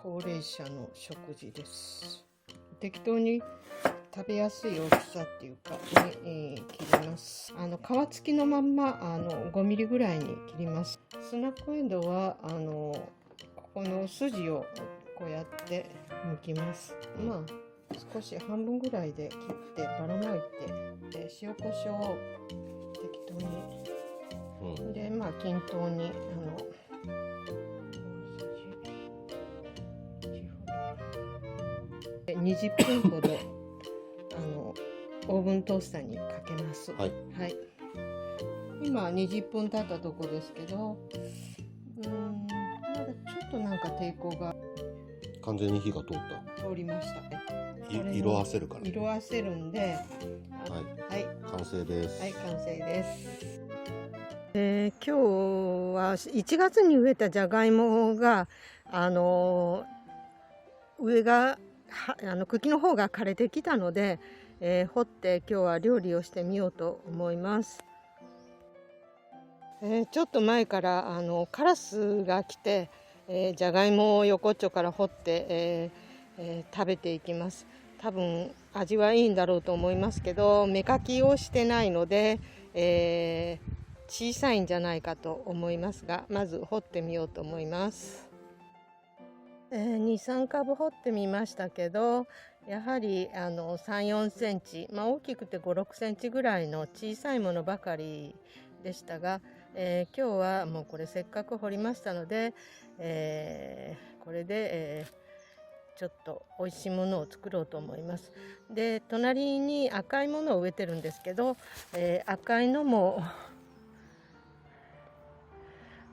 高齢者の食事です。適当に食べやすい大きさっていうかに、切ります。皮付きのまんま5ミリぐらいに切ります。スナックエンドウはここの筋をこうやって剥きます。まあ少し半分ぐらいで切ってばらまいて、で塩コショウを適当に、でまあ均等に20分ほどオーブントースターにかけます。はい、はい、今20分経ったとこですけど、まだちょっとなんか抵抗が。完全に火が通りましたね。色あせるから色あせるんで、はい、完成です。はい、完成です。今日は1月に植えたじゃがいもが上が茎の方が枯れてきたので、掘って今日は料理をしてみようと思います。ちょっと前からカラスが来て、じゃがいもを横っちょから掘って、食べていきます。多分味はいいんだろうと思いますけど、芽かきをしてないので、小さいんじゃないかと思いますが、まず掘ってみようと思います。2、3株掘ってみましたけど、やはり3、4センチ、大きくて5、6センチぐらいの小さいものばかりでしたが、今日はもうこれせっかく掘りましたので、これで、ちょっと美味しいものを作ろうと思います。で、隣に赤いものを植えてるんですけど、赤いのも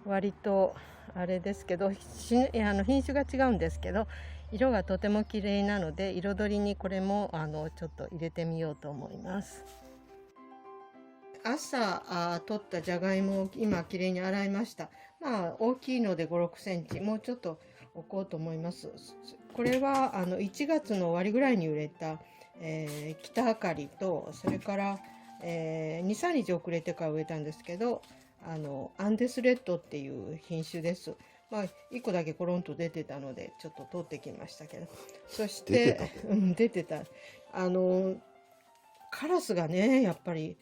割とあれですけど、品種が違うんですけど、色がとても綺麗なので、彩りにこれもちょっと入れてみようと思います。朝取ったじゃがいもを今きれいに洗いました。大きいので5、6センチ、もうちょっと置こうと思います。これは1月の終わりぐらいに売れた、北あかりと、それから、2、3日遅れてから植えたんですけど、アンデスレッドっていう品種です。1個だけコロンと出てたのでちょっと取ってきましたけど、そして出てたカラスがね、やっぱり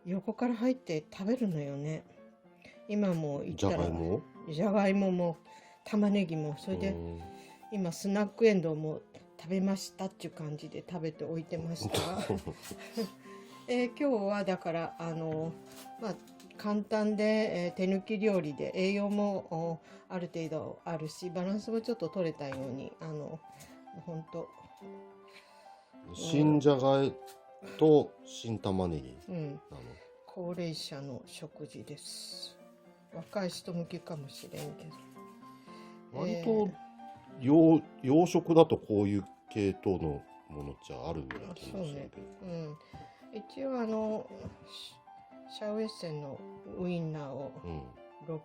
横から入って食べるのよね。今も言ったらじゃがいもも玉ねぎも、それで今スナックエンドウも食べましたっていう感じで食べておいてました今日はだから簡単で、手抜き料理で栄養もある程度あるし、バランスもちょっと取れたように本当新じゃがいと新玉ねぎなの、高齢者の食事です。若い人向けかもしれんけど、割と洋食だとこういう系統のものじゃあるような気がするけど、一応シャウエッセンのウインナーを6本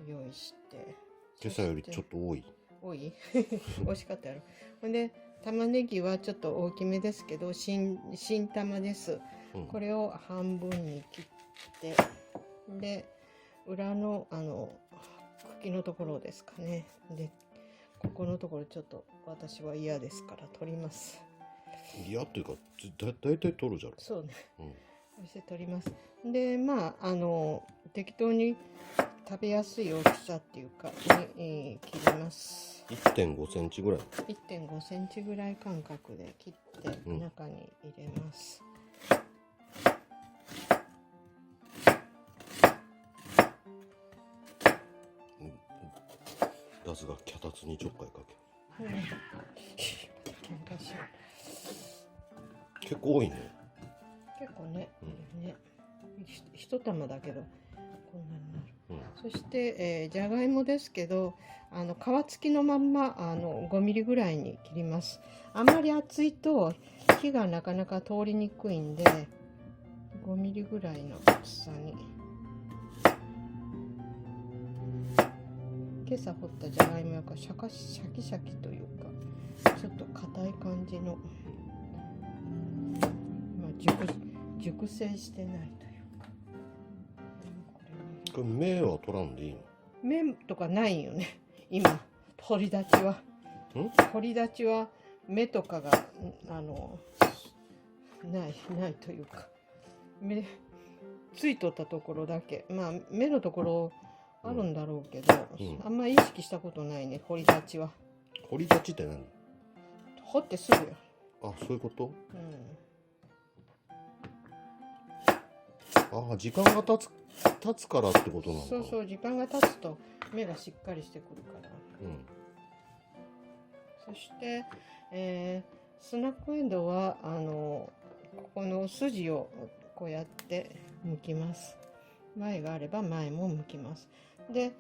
用意して、今朝よりちょっと多い美味しかったやろ。ほんで玉ねぎはちょっと大きめですけど、新玉です。これを半分に切って、で裏の茎のところですかね。でここのところちょっと私は嫌ですから取ります。嫌っていうかだいたい取るじゃん。そうね、そして取ります。で適当に食べやすい大きさっていうかに、切ります。1.5 センチぐらい。1.5 センチぐらい間隔で切って中に入れます。ラズが脚立にちょっかいかける。喧嘩しよう。結構多いね。結構ね、一玉だけどこんなになる。そして、じゃがいもですけど皮付きのまんま5ミリぐらいに切ります。あんまり厚いと火がなかなか通りにくいんで5ミリぐらいの厚さに。今朝掘ったじゃがいもやからシャキシャキというかちょっと硬い感じの、熟成してないというか。これ芽は取らんでいいの？芽とかないよね今掘り立ちは掘り立ちは目とかがないというか、目ついとったところだけ、まあ目のところあるんだろうけど、あんまり意識したことないね、掘り立ちは。掘り立ちって何？掘ってすぐよ。あ、そういうこと？うん、あ、時間が経つからってことなのか。そうそう、時間が経つと目がしっかりしてくるから。そして、スナックエンドウはここの筋をこうやって剥きます。前があれば前も剥きます。で、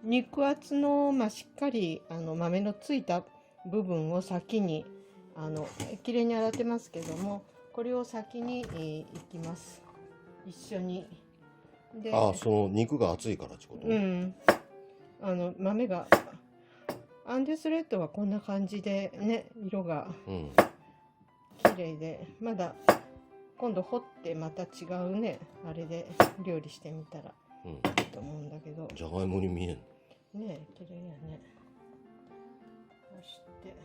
肉厚の、しっかり豆のついた部分を先にきれいに洗ってますけども、これを先にいきます、一緒に。で、その肉が厚いからってこと？豆がアンデスレッドはこんな感じでね、色が綺麗で、まだ今度掘ってまた違うね、あれで料理してみたらいいと思うんだけど。じゃがいもに見えんね、綺麗やね。そして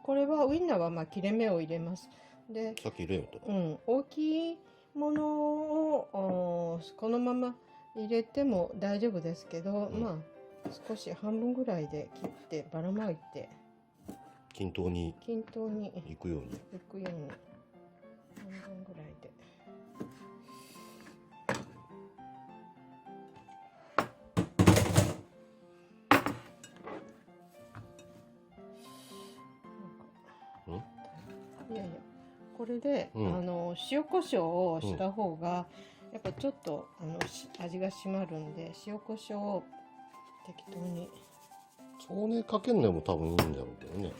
これはウインナーは切れ目を入れます。で、さっき入れよと。大きいものをこのまま入れても大丈夫ですけど、少し半分ぐらいで切ってばらまいて均等に均等にいくように。半分ぐらいで。いやいや、これで、塩コショウをした方が、やっぱちょっと味が締まるんで、塩コショウを適当に。そうね、かけんでも多分いいんだろうけどね。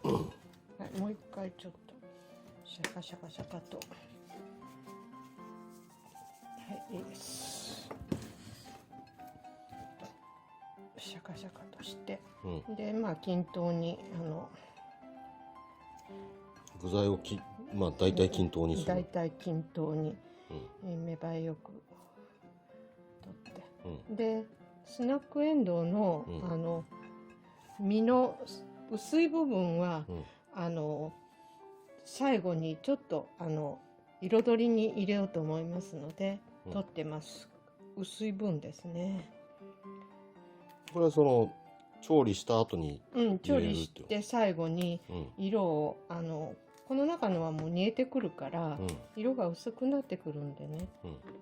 はい、もう一回ちょっとシャカシャカシャカと。はい、いいです。シャカシャカとして、で均等に具材を大体均等にする。大体均等に、芽生えよく取って、でスナックエンドウの、実の薄い部分は、最後にちょっと彩りに入れようと思いますので、取ってます。薄い分ですね。これはその調理した後に調理して最後に色を、この中のはもう煮えてくるから、色が薄くなってくるんでね、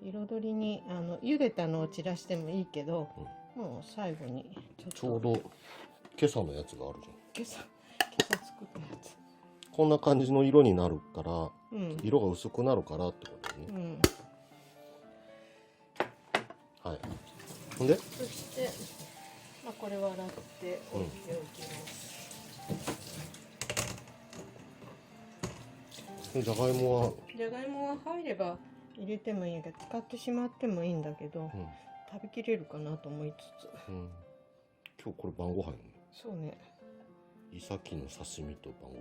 彩りに茹でたのを散らしてもいいけど、もう最後にちょうど今朝のやつがあるじゃん。今朝作ったやつ。こんな感じの色になるから、色が薄くなるからってことだね。はい。ほんで、そして、これは洗って置いておきます。じゃがいもは入れば入れてもいいけど、使ってしまってもいいんだけど、食べきれるかなと思いつつ。今日これ晩ご飯よね。そうね。イサキの刺身と晩ご飯。い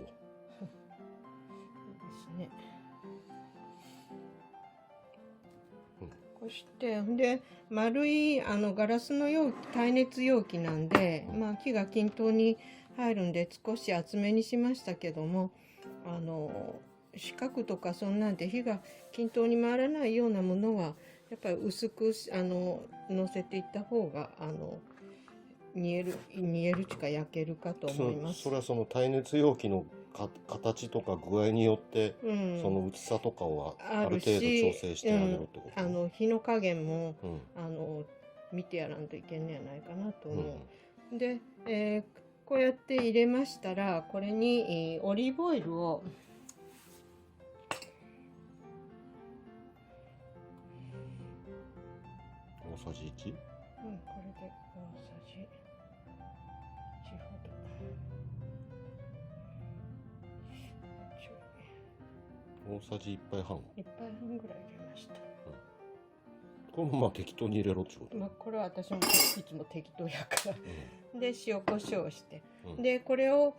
いですね。こうしてで丸いガラスの容器、耐熱容器なんで、火が均等に入るんで少し厚めにしましたけども、四角とかそんなんで火が均等に回らないようなものはやっぱり薄くのせていった方が煮えるちか焼けるかと思います。それはその耐熱容器の形とか具合によって、その薄さとかはある程度調整してあげるってこと？火の加減も、見てやらんといけんねやないかなと思う。で、こうやって入れましたら、これに、オリーブオイルを大さじ 1？ これで大さじ1ほど。大さじ1杯半。1杯半ぐらい入れました。これも適当に入れろってこと？これは私もいつも適当やから。で、塩コショウして、でこれを、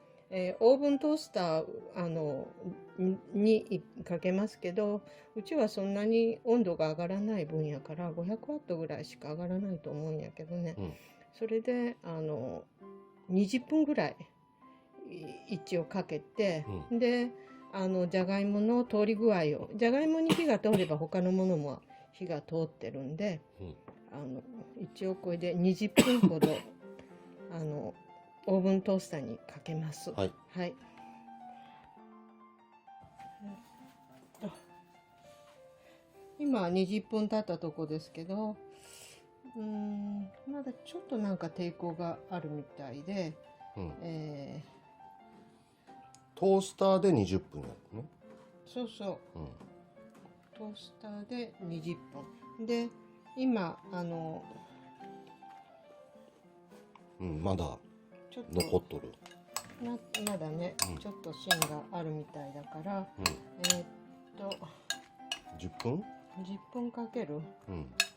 オーブントースターにかけますけど、うちはそんなに温度が上がらない分やから500ワットぐらいしか上がらないと思うんやけどね、それで20分ぐらい一応かけて、でじゃがいもの通り具合を、じゃがいもに火が通れば他のものも火が通ってるんで、一応これで20分ほどオーブントースターにかけます。はい。はい。今20分経ったとこですけど、まだちょっとなんか抵抗があるみたいで、トースターで20分やるの？そうそう、トースターで20分で、今まだちょっと残っとる。まだね、ちょっと芯があるみたいだから、10分10分かける、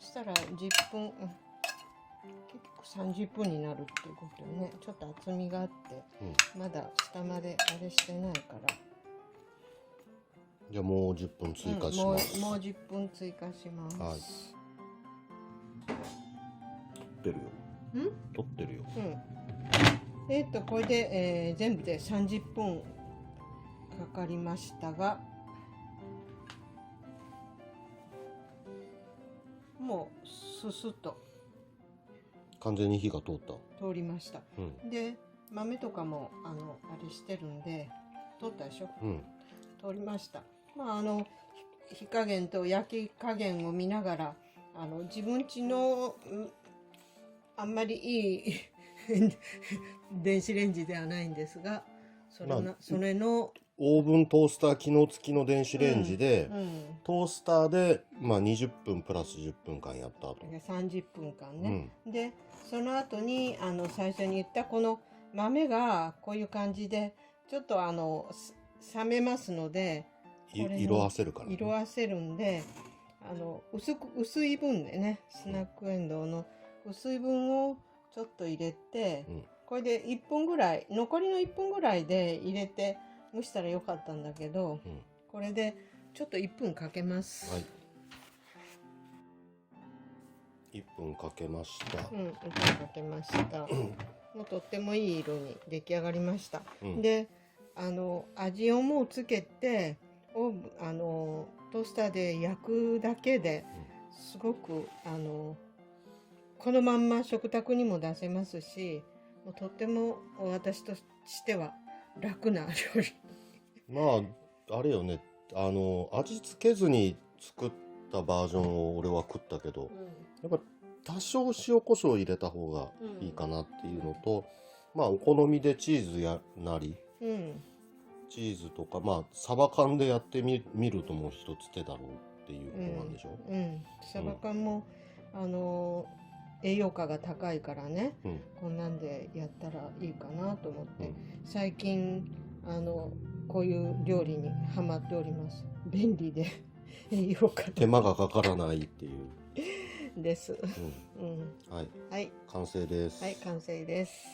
そしたら10分、結局30分になるっていうことね。ちょっと厚みがあって、まだ下まであれしてないから、じゃあもう10分追加します。もう10分追加します。はい。撮ってるよ。撮ってるよ。これで、全部で30分かかりましたが、もうススッと完全に火が通った。通りました。で、豆とかもあれしてるんで通ったでしょ。通りました。火加減と焼き加減を見ながら、自分家のあんまりいい電子レンジではないんですが、それのオーブントースター機能付きの電子レンジで、トースターで、20分プラス10分間やった後30分間ね、でその後に最初に言ったこの豆がこういう感じでちょっと冷めますので、色あせるからね。色あせるんで、薄い分でね、スナックエンドウの薄い分をちょっと入れて、これで1分ぐらい、残りの1分ぐらいで入れて蒸したらよかったんだけど、これでちょっと1分かけます。はい。1分かけました。1分かけました。もうとってもいい色に出来上がりました。で、味をもうつけて、トースターで焼くだけですごくこのまんま食卓にも出せますし、もうとっても私としては楽な料理。あれよね、味付けずに作ったバージョンを俺は食ったけど、やっぱ多少塩コショウ入れた方がいいかなっていうのと、お好みでチーズやなり、チーズとかサバ缶でやってみるともう一つ手だろうっていうことなんでしょ。サバ缶も栄養価が高いからね、こんなんでやったらいいかなと思って、最近こういう料理にハマっております。便利で栄養価手間がかからないっていうです。はい、完成です。はい、完成です。